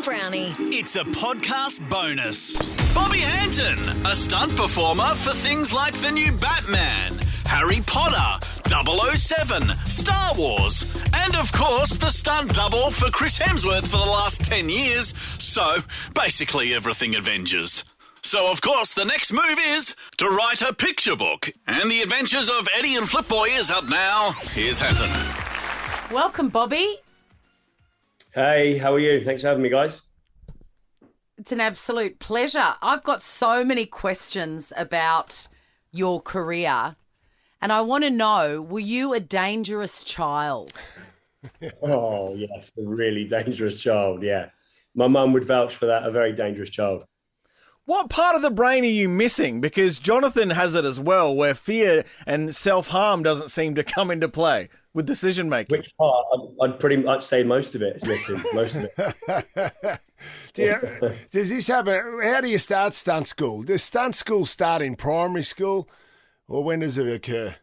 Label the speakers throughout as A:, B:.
A: Brownie.
B: It's a podcast bonus. Bobby Hanton, a stunt performer for things like the new Batman, Harry Potter, 007, Star Wars, and of course the stunt double for Chris Hemsworth for the last 10 years. So, basically everything Avengers. So, of course, the next move is to write a picture book. And the adventures of Eddie and Flipboy is up now. Here's Hanton.
C: Welcome, Bobby.
D: Hey, how are you? Thanks for having me, guys.
C: It's an absolute pleasure. I've got so many questions about your career, and I want to know, were you a dangerous child?
D: Oh, yes, a really dangerous child, yeah. My mum would vouch for that, a very dangerous child.
E: What part of the brain are you missing? Because Jonathan has it as well, where fear and self-harm doesn't seem to come into play with decision-making.
D: Which part? I'd say most of it is missing, most of it.
F: Does this happen? How do you start stunt school? Does stunt school start in primary school, or when does it occur?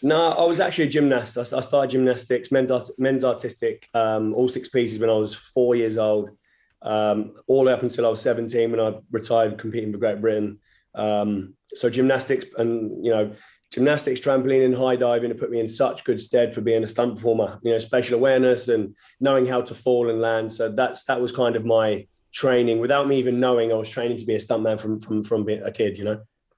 D: No, I was actually a gymnast. I started gymnastics, men's artistic, all six pieces when I was 4 years old. All the way up until I was 17 when I retired competing for Great Britain. So gymnastics and, gymnastics, trampoline and high diving have put me in such good stead for being a stunt performer, spatial awareness and knowing how to fall and land. So that was kind of my training. Without me even knowing, I was training to be a stuntman from being a kid,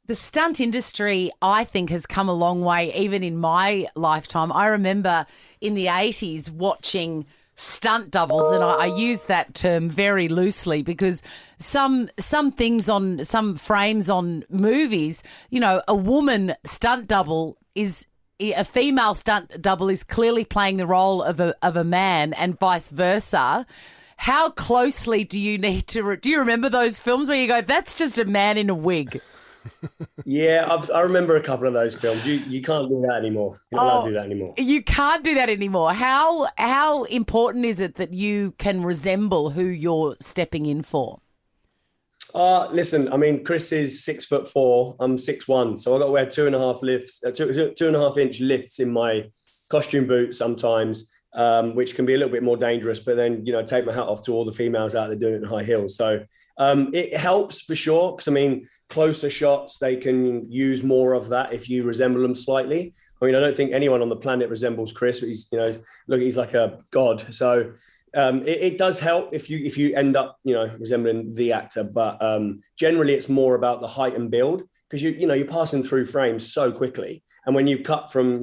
C: The stunt industry, I think, has come a long way, even in my lifetime. I remember in the 80s watching stunt doubles, and I use that term very loosely because some things on some frames on movies, a woman stunt double is a female stunt double is clearly playing the role of a man, and vice versa. How closely do you need to? Do you remember those films where you go, "That's just a man in a wig"?
D: Yeah, I remember a couple of those films. You can't do that anymore. You're not allowed to do that anymore.
C: You can't do that anymore. How important is it that you can resemble who you're stepping in for?
D: Listen, I mean, Chris is 6'4". I'm 6'1", so I got to wear 2.5 inch lifts in my costume boots sometimes, which can be a little bit more dangerous. But then, take my hat off to all the females out there doing it in high heels. So it helps for sure, because I mean, closer shots, they can use more of that if you resemble them slightly. I mean, I don't think anyone on the planet resembles Chris. He's, he's like a god. So it does help if you end up, resembling the actor. But generally, it's more about the height and build, because you're passing through frames so quickly. And when you cut from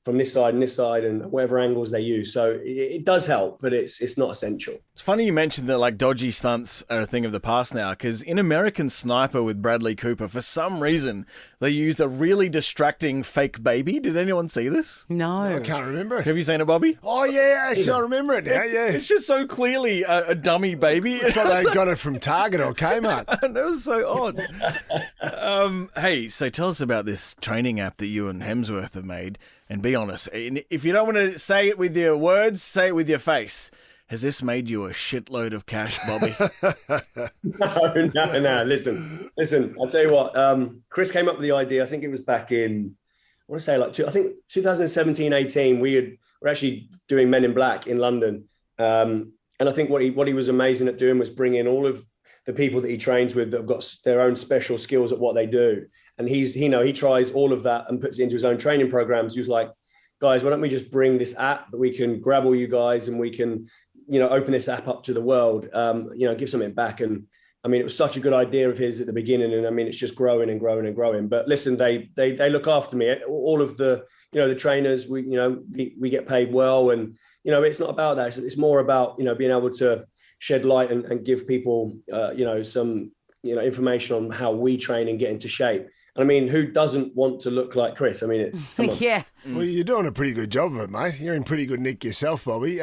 D: this side and this side and whatever angles they use. So it does help, but it's not essential.
E: It's funny you mentioned that like dodgy stunts are a thing of the past now, because in American Sniper with Bradley Cooper, for some reason, they used a really distracting fake baby. Did anyone see this?
C: No.
F: I can't remember it.
E: Have you seen it, Bobby?
F: Oh, yeah, actually, I remember it now, yeah.
E: It's just so clearly a dummy baby.
F: It's like they got it from Target or Kmart.
E: And it was so odd. Hey, so tell us about this training app that you and Hemsworth have made, and be honest. If you don't want to say it with your words, say it with your face. Has this made you a shitload of cash, Bobby?
D: No. Listen. I'll tell you what. Chris came up with the idea. I think it was back in, I want to say 2017, 18. We're actually doing Men in Black in London, and I think what he was amazing at doing was bringing all of the people that he trains with that have got their own special skills at what they do. And he tries all of that and puts it into his own training programs. He was like, guys, why don't we just bring this app that we can grab all you guys and we can, open this app up to the world, give something back. And I mean, it was such a good idea of his at the beginning. And I mean, it's just growing and growing and growing. But listen, they look after me. All of the, the trainers, we get paid well. And, it's not about that. It's more about, being able to shed light and give people, some, information on how we train and get into shape. And I mean, who doesn't want to look like Chris? I mean, it's come on.
C: Yeah.
F: Well, you're doing a pretty good job of it, mate. You're in pretty good nick yourself, Bobby.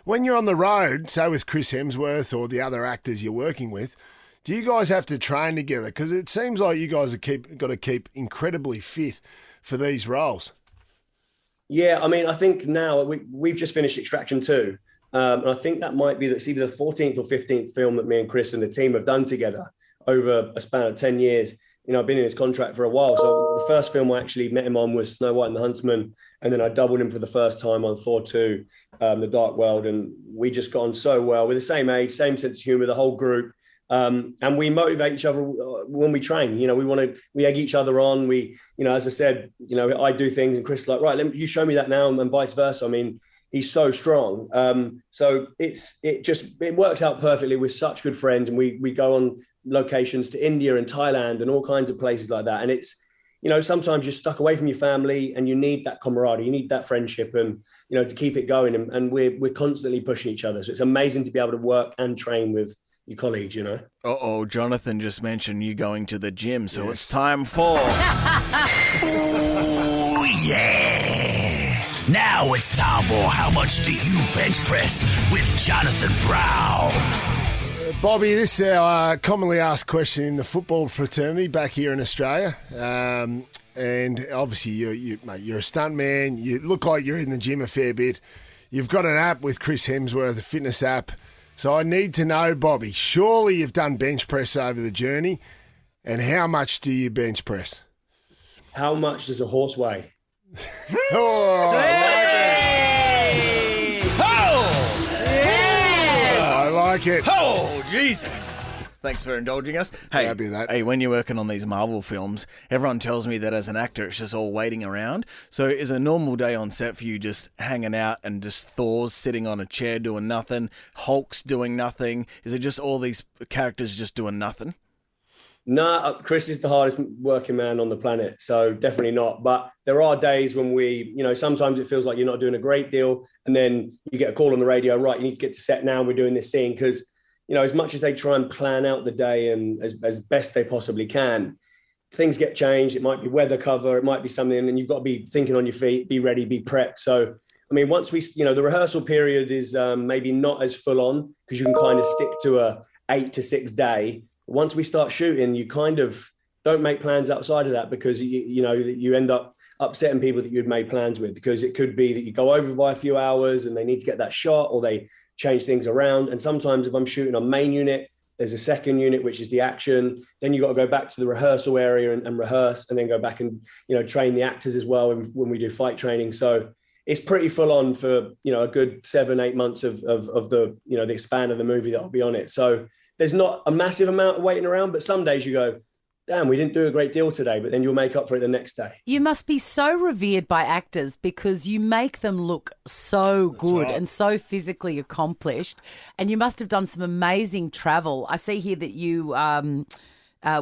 F: When you're on the road, say with Chris Hemsworth or the other actors you're working with, do you guys have to train together? Because it seems like you guys got to keep incredibly fit for these roles.
D: Yeah, I mean, I think now we've just finished Extraction 2. And I think that might be it's either the 14th or 15th film that me and Chris and the team have done together over a span of 10 years. I've been in his contract for a while. So the first film I actually met him on was Snow White and the Huntsman. And then I doubled him for the first time on Thor 2, The Dark World. And we just got on so well. We're the same age, same sense of humor, the whole group. And we motivate each other when we train. We egg each other on. As I said, I do things and Chris is like, right, you show me that now, and vice versa. I mean, he's so strong. So it works out perfectly. We're such good friends, and we go on locations to India and Thailand and all kinds of places like that. And it's, sometimes you're stuck away from your family and you need that camaraderie, you need that friendship and, to keep it going. And we're constantly pushing each other. So it's amazing to be able to work and train with your colleagues,
E: Uh-oh, Jonathan just mentioned you going to the gym, so It's time for...
B: Oh, yeah! Now it's time for How Much Do You Bench Press with Jonathan Brown.
F: Bobby, this is our commonly asked question in the football fraternity back here in Australia. And obviously, mate, you're a stunt man. You look like you're in the gym a fair bit. You've got an app with Chris Hemsworth, a fitness app. So I need to know, Bobby, surely you've done bench press over the journey. And how much do you bench press?
D: How much does a horse weigh?
F: Oh, I like it.
E: Oh, Jesus. Thanks for indulging us. Hey, when you're working on these Marvel films, everyone tells me that as an actor, it's just all waiting around. So is a normal day on set for you just hanging out and just Thor's sitting on a chair doing nothing, Hulk's doing nothing? Is it just all these characters just doing nothing?
D: No, Chris is the hardest working man on the planet, so definitely not. But there are days when sometimes it feels like you're not doing a great deal, and then you get a call on the radio, right, you need to get to set now, and we're doing this scene, because, as much as they try and plan out the day and as best they possibly can, things get changed. It might be weather cover, it might be something, and you've got to be thinking on your feet, be ready, be prepped. So, I mean, once the rehearsal period is maybe not as full on, because you can kind of stick to a 8 to 6 day. Once we start shooting, you kind of don't make plans outside of that, because you end up upsetting people that you'd made plans with, because it could be that you go over by a few hours and they need to get that shot, or they change things around. And sometimes if I'm shooting on main unit, there's a second unit, which is the action. Then you got to go back to the rehearsal area and rehearse, and then go back and, train the actors as well when we do fight training. So it's pretty full on for, a good 7-8 months of the, the span of the movie that I'll be on it. So there's not a massive amount of waiting around, but some days you go, damn, we didn't do a great deal today, but then you'll make up for it the next day.
C: You must be so revered by actors, because you make them look so good and so physically accomplished, and you must have done some amazing travel. I see here that you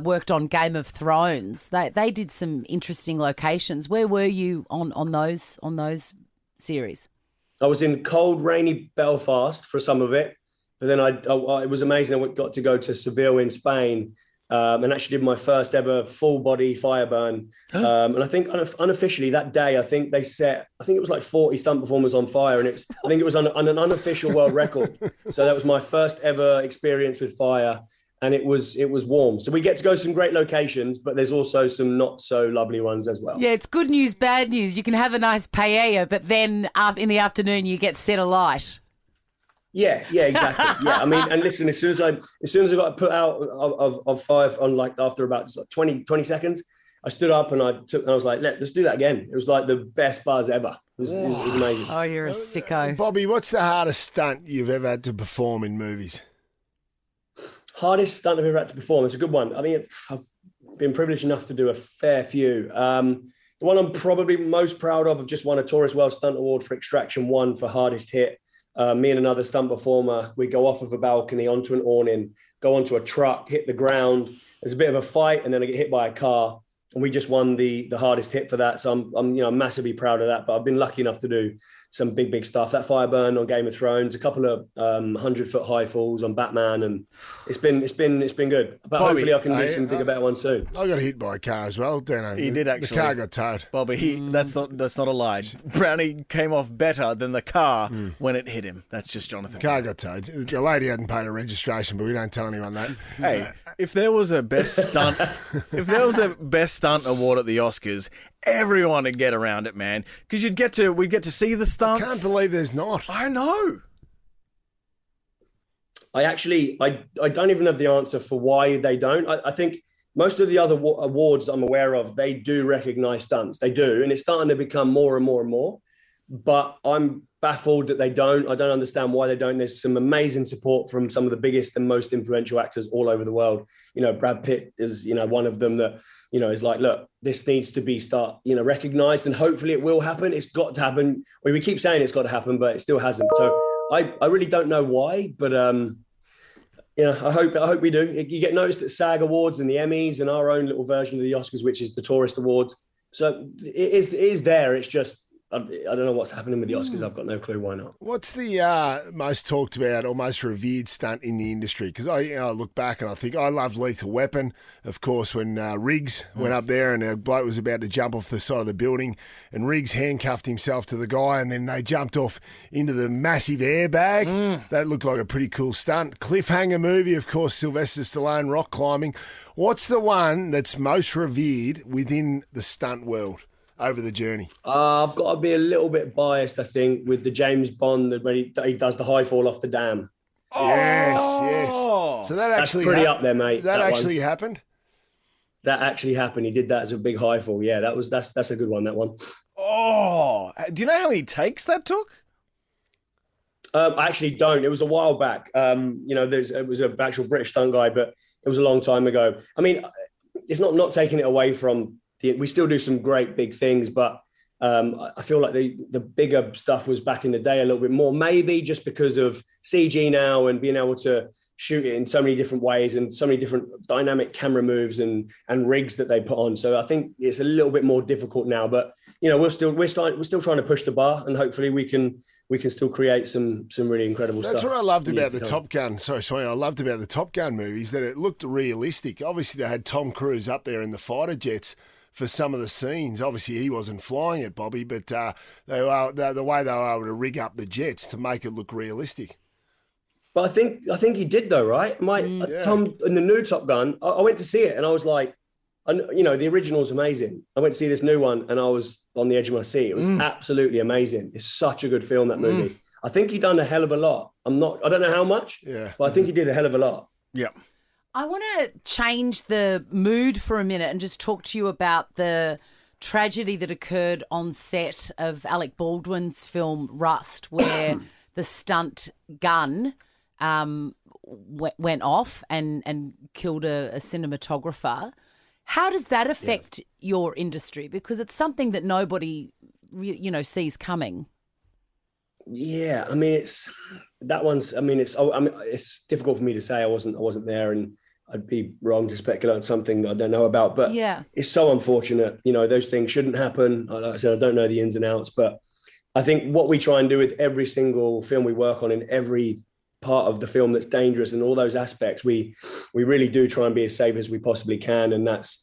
C: worked on Game of Thrones. They did some interesting locations. Where were you on those series?
D: I was in cold, rainy Belfast for some of it. But then it was amazing. I got to go to Seville in Spain, and actually did my first ever full body fire burn. And I think unofficially that day, I think it was like 40 stunt performers on fire, and I think it was on an unofficial world record. So that was my first ever experience with fire, and it was warm. So we get to go to some great locations, but there's also some not so lovely ones as well.
C: Yeah, it's good news, bad news. You can have a nice paella, but then in the afternoon you get set alight.
D: Yeah, exactly. Yeah, I mean, and listen, as soon as I got put out of five on, like, after about 20 seconds, I stood up and I was like, let's do that again. It was like the best buzz ever. It was amazing.
C: Oh, you're a sicko.
F: Bobby, what's the hardest stunt you've ever had to perform in movies?
D: Hardest stunt I've ever had to perform. It's a good one. I mean, I've been privileged enough to do a fair few. The one I'm probably most proud of, I've just won a Tourist World Stunt Award for Extraction 1 for hardest hit. Me and another stunt performer, we go off of a balcony onto an awning, go onto a truck, hit the ground. There's a bit of a fight, and then I get hit by a car, and we just won the hardest hit for that. So I'm massively proud of that. But I've been lucky enough to do some big stuff. That fire burn on Game of Thrones, a couple of 100-foot high falls on Batman, and it's been good. But Bobby, hopefully I can do some bigger, better ones soon.
F: I got hit by a car as well, Dano.
E: He did actually.
F: The car got towed.
E: Bobby, that's not a lie. Brownie came off better than the car when it hit him. That's just Jonathan.
F: The car got towed. The lady hadn't paid her registration, but we don't tell anyone that.
E: Hey, if there was a best stunt award at the Oscars, everyone would get around it, man. Because we'd get to see the stunts.
F: I can't believe there's not.
E: I know.
D: I don't even have the answer for why they don't. I think most of the other awards I'm aware of, they do recognize stunts. They do. And it's starting to become more and more and more. But I'm baffled that they don't. I don't understand why they don't. There's some amazing support from some of the biggest and most influential actors all over the world. Brad Pitt is, one of them that, is like, look, this needs to be recognized, and hopefully it will happen. It's got to happen. We keep saying it's got to happen, but it still hasn't. So I really don't know why, but I hope we do. You get noticed at SAG Awards and the Emmys and our own little version of the Oscars, which is the Tourist Awards. So it is there. It's just, I don't know what's happening with the Oscars. I've got no clue why not.
F: What's the most talked about or most revered stunt in the industry? Because I look back and I think I love Lethal Weapon. Of course, when Riggs went up there and a bloke was about to jump off the side of the building and Riggs handcuffed himself to the guy and then they jumped off into the massive airbag. That looked like a pretty cool stunt. Cliffhanger movie, of course, Sylvester Stallone, rock climbing. What's the one that's most revered within the stunt world over the journey?
D: I've got to be a little bit biased, I think, with the James Bond when he does the high fall off the dam.
F: Yes. So that's
D: pretty up there, mate.
F: That actually happened?
D: That actually happened. He did that as a big high fall. Yeah, that's a good one, that one.
E: Oh, do you know how many takes that took?
D: I actually don't. It was a while back. It was an actual British stunt guy, but it was a long time ago. I mean, it's not taking it away from we still do some great big things, but I feel like the bigger stuff was back in the day a little bit more, maybe just because of CG now and being able to shoot it in so many different ways and so many different dynamic camera moves and rigs that they put on. So I think it's a little bit more difficult now, but we're still trying to push the bar, and hopefully we can still create some really incredible stuff.
F: That's what I loved about the Top Gun. I loved about the Top Gun movies, that it looked realistic. Obviously they had Tom Cruise up there in the fighter jets for some of the scenes. Obviously, he wasn't flying it, Bobby, but the way they were able to rig up the jets to make it look realistic.
D: But I think he did, though, right? Tom, in the new Top Gun, I went to see it and I was like, the original's amazing. I went to see this new one and I was on the edge of my seat. It was absolutely amazing. It's such a good film, that movie. I think he done a hell of a lot. I don't know how much, but I think he did a hell of a lot.
E: Yeah.
C: I want to change the mood for a minute and just talk to you about the tragedy that occurred on set of Alec Baldwin's film Rust, where the stunt gun went off and killed a cinematographer. How does that affect your industry? Because it's something that nobody, sees coming.
D: Yeah, I mean, it's difficult for me to say. I wasn't there, and I'd be wrong to speculate on something that I don't know about, but it's so unfortunate. Those things shouldn't happen. Like I said, I don't know the ins and outs, but I think what we try and do with every single film we work on, in every part of the film that's dangerous and all those aspects, we really do try and be as safe as we possibly can. And that's,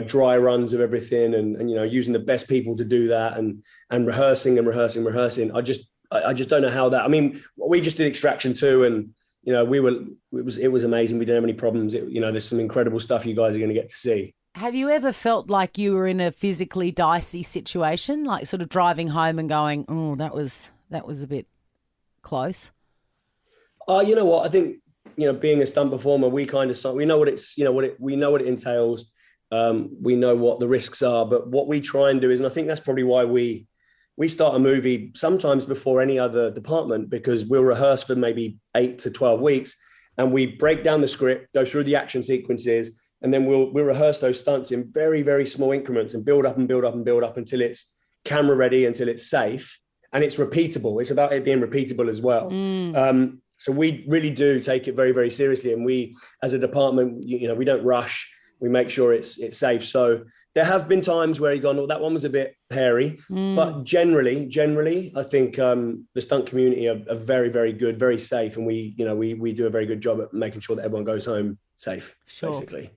D: dry runs of everything and using the best people to do that and rehearsing. I just don't know how that, I mean, we just did Extraction 2 and, it was amazing. We didn't have any problems. There's some incredible stuff you guys are going to get to see.
C: Have you ever felt like you were in a physically dicey situation, like sort of driving home and going, "Oh, that was a bit close"?
D: You know what? I think being a stunt performer, we know what we know what it entails. We know what the risks are, but what we try and do is, and I think that's probably why we start a movie sometimes before any other department, because we'll rehearse for maybe 8 to 12 weeks and we break down the script, go through the action sequences, and then we'll rehearse those stunts in very, very small increments and build up until it's camera ready, until it's safe and it's repeatable. It's about it being repeatable as well. So we really do take it very, very seriously. And we, as a department, we don't rush. We make sure it's safe. So there have been times where you've gone, oh, that one was a bit hairy. But generally, I think the stunt community are very, very good, very safe. And we do a very good job at making sure that everyone goes home safe, basically.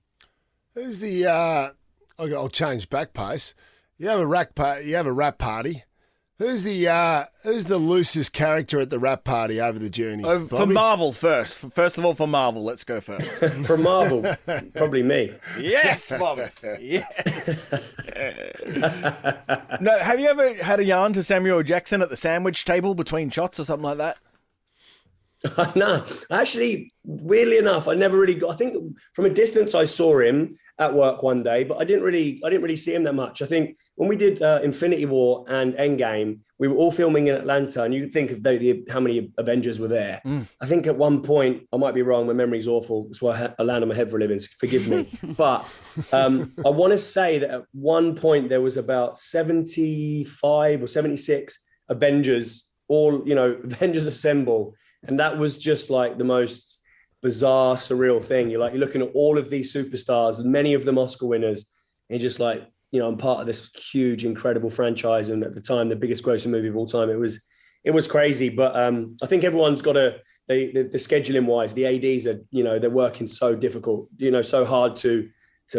F: Who's the, I'll change back pace. You have a rap party. Who's the loosest character at the rap party over the journey?
E: For Marvel first. First of all, for Marvel, let's go first.
D: For Marvel, probably me.
E: Yes, Bobby. Yes. No, have you ever had a yarn to Samuel Jackson at the sandwich table between shots or something like that?
D: No, actually, weirdly enough, I never really got. I think from a distance, I saw him at work one day, but I didn't really see him that much. I think when we did Infinity War and Endgame, we were all filming in Atlanta, and you could think of how many Avengers were there. I think at one point, I might be wrong. My memory's awful. That's why I land on my head for a living. So forgive me, but I want to say that at one point there was about 75 or 76 Avengers, all Avengers Assemble. And that was just like the most bizarre, surreal thing. You're looking at all of these superstars, and many of them Oscar winners. And you're just like, I'm part of this huge, incredible franchise. And at the time, the biggest grossing movie of all time. It was crazy. But I think everyone's got the scheduling wise, the ADs are, they're working so difficult, so hard to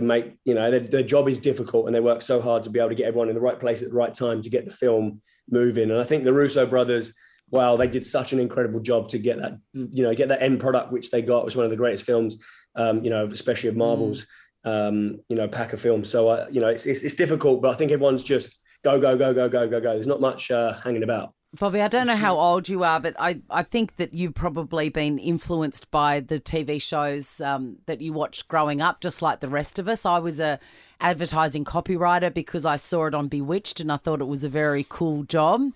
D: make, their job is difficult, and they work so hard to be able to get everyone in the right place at the right time to get the film moving. And I think the Russo brothers, wow, they did such an incredible job to get that end product, which they got, was one of the greatest films, especially of Marvel's, pack of films. So, it's difficult, but I think everyone's just go. There's not much hanging about.
C: Bobby, I don't know how old you are, but I think that you've probably been influenced by the TV shows that you watched growing up, just like the rest of us. I was a advertising copywriter because I saw it on Bewitched, and I thought it was a very cool job.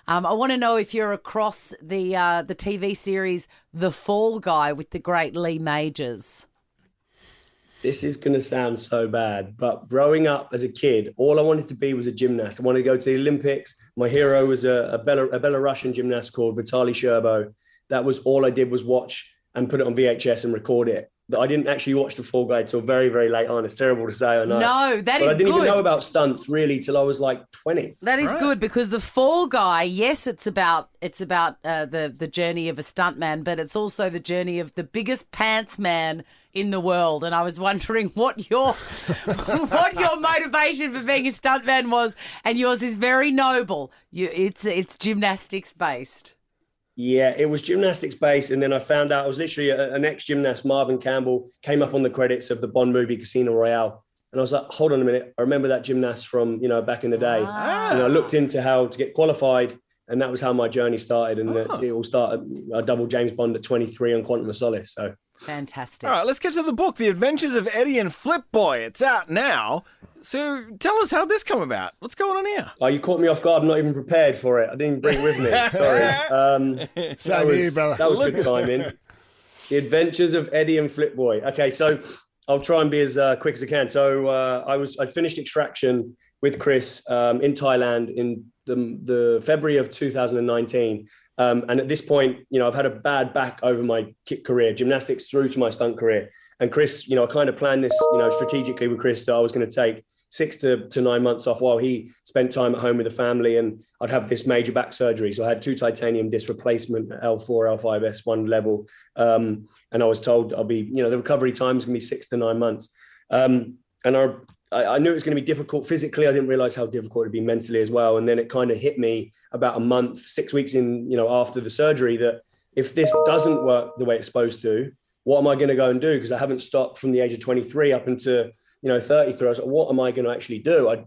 C: I want to know if you're across the TV series The Fall Guy with the great Lee Majors.
D: This is going to sound so bad, but growing up as a kid, all I wanted to be was a gymnast. I wanted to go to the Olympics. My hero was a Belarusian gymnast called Vitaly Sherbo. That was all I did, was watch and put it on VHS and record it. I didn't actually watch The Fall Guy till very, very late on. It's terrible to say, I know.
C: No, that is good.
D: I didn't even know about stunts really till I was like 20.
C: That is good, because The Fall Guy, yes, it's about the journey of a stuntman, but it's also the journey of the biggest pants man in the world. And I was wondering what your motivation for being a stuntman was, and yours is very noble. It's gymnastics based.
D: Yeah, it was gymnastics based. And then I found out I was literally an ex-gymnast, Marvin Campbell, came up on the credits of the Bond movie Casino Royale. And I was like, hold on a minute. I remember that gymnast from, back in the day.
C: Ah.
D: So I looked into how to get qualified, and that was how my journey started. And it all started, I doubled James Bond at 23 on Quantum of Solace. So
C: fantastic.
E: All right, let's get to the book, The Adventures of Eddie and Flip Boy. It's out now. So tell us how this come about. What's going on here?
D: Oh, you caught me off guard. I'm not even prepared for it. I didn't bring it with me. Sorry.
F: Same here, brother.
D: That was good timing. The Adventures of Eddie and Flip Boy. Okay, so I'll try and be as quick as I can. So I finished Extraction with Chris in Thailand in the February of 2019. And at this point, I've had a bad back over my career, gymnastics through to my stunt career. And Chris, I kind of planned this, strategically with Chris, that I was going to take 6 to 9 months off while he spent time at home with the family, and I'd have this major back surgery. So I had 2 titanium disc replacement at L4, L5, S1 level. And I was told I'll be, the recovery time is going to be 6 to 9 months. And I knew it was going to be difficult physically. I didn't realize how difficult it would be mentally as well. And then it kind of hit me about a month, 6 weeks in, after the surgery, that if this doesn't work the way it's supposed to, what am I going to go and do? Because I haven't stopped from the age of 23 up into, 33. I was like, what am I going to actually do?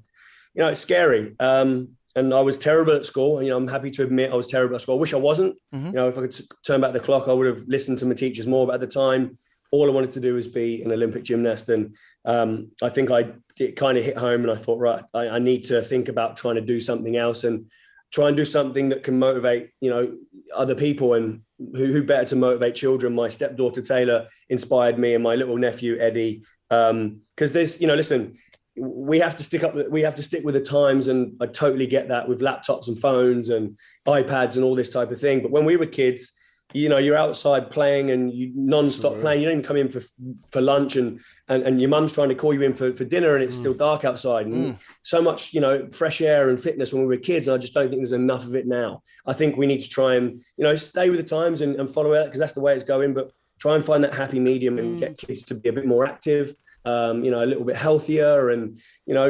D: It's scary. And I was terrible at school. I'm happy to admit I was terrible at school. I wish I wasn't.
C: Mm-hmm.
D: If I could turn back the clock, I would have listened to my teachers more. But at the time, all I wanted to do was be an Olympic gymnast. And I think it kind of hit home, and I thought, right, I need to think about trying to do something else and try and do something that can motivate, other people. And who better to motivate children? My stepdaughter, Taylor, inspired me, and my little nephew, Eddie, because there's, listen, we have to stick with the times. And I totally get that with laptops and phones and iPads and all this type of thing. But when we were kids, you're outside playing and you non-stop playing. You don't even come in for lunch, and your mum's trying to call you in for dinner, and it's still dark outside. And so much, fresh air and fitness when we were kids. And I just don't think there's enough of it now. I think we need to try and, stay with the times and follow it, because that's the way it's going. But try and find that happy medium and get kids to be a bit more active, a little bit healthier, and,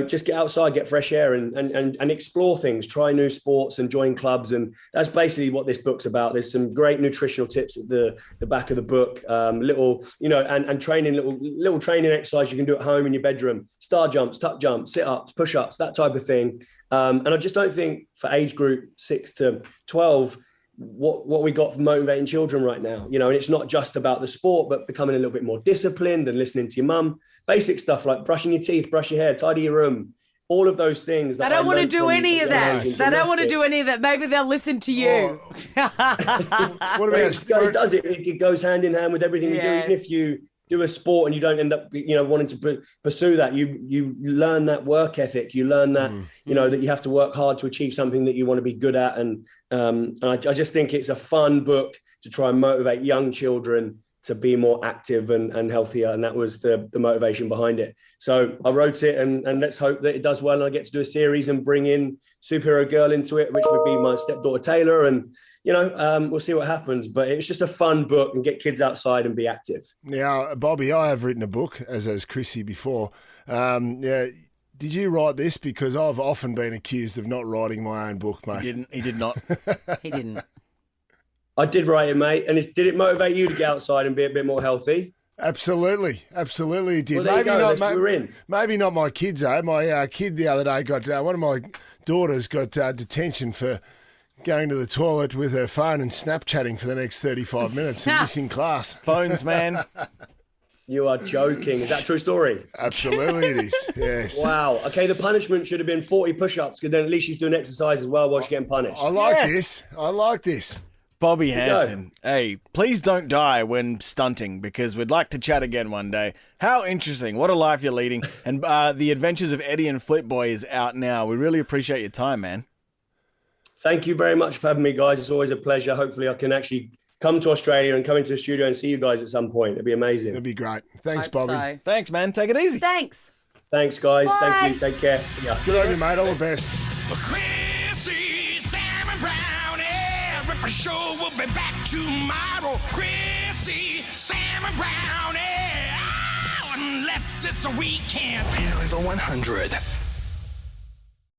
D: just get outside, get fresh air and explore things, try new sports and join clubs. And that's basically what this book's about. There's some great nutritional tips at the back of the book, and training, little training exercise you can do at home in your bedroom, star jumps, tuck jumps, sit-ups, push-ups, that type of thing. And I just don't think for age group 6 to 12, what we got for motivating children right now, and it's not just about the sport, but becoming a little bit more disciplined and listening to your mum. Basic stuff like brushing your teeth, brush your hair, tidy your room, all of those things.
C: They don't want to do any of that. They don't want to do any of that. Maybe they'll listen to you.
F: What about
D: it does it? It goes hand in hand with everything we do. Even if you do a sport and you don't end up, wanting to pursue that, you learn that work ethic. You learn that, that you have to work hard to achieve something that you want to be good at. And I just think it's a fun book to try and motivate young children to be more active and healthier. And that was the motivation behind it. So I wrote it and let's hope that it does well. And I get to do a series and bring in Superhero Girl into it, which would be my stepdaughter Taylor. And, we'll see what happens. But it's just a fun book and get kids outside and be active.
F: Now, Bobby, I have written a book, as has Chrissy before. Did you write this? Because I've often been accused of not writing my own book, mate.
E: He did not.
C: He didn't.
D: I did write it, mate. And did it motivate you to get outside and be a bit more healthy?
F: Absolutely it did.
D: Well, there
F: maybe
D: you go.
F: not.
D: We're in.
F: Maybe not my kids, though. My kid the other day got one of my daughters got detention for going to the toilet with her phone and Snapchatting for the next 35 minutes and missing class.
E: Phones, man.
D: You are joking. Is that a true story?
F: Absolutely it is, yes.
D: Wow. Okay, the punishment should have been 40 push-ups because then at least she's doing exercise as well while she's getting punished.
F: I like this.
E: Bobby Hanton, hey, please don't die when stunting because we'd like to chat again one day. How interesting. What a life you're leading. And The Adventures of Eddie and Flipboy is out now. We really appreciate your time, man.
D: Thank you very much for having me, guys. It's always a pleasure. Hopefully I can actually come to Australia and come into the studio and see you guys at some point. It'd be amazing.
F: It'd be great. Thanks, Bobby.
C: So.
E: Thanks, man. Take it easy.
C: Thanks.
D: Thanks, guys.
C: Bye.
D: Thank you. Take care. See ya.
F: Good on you, mate. All the best.
B: Chrissy, Sam and Brownie, Ripper Show will be back tomorrow. Chrissy, Sam and Brownie, unless it's a weekend. Over 100.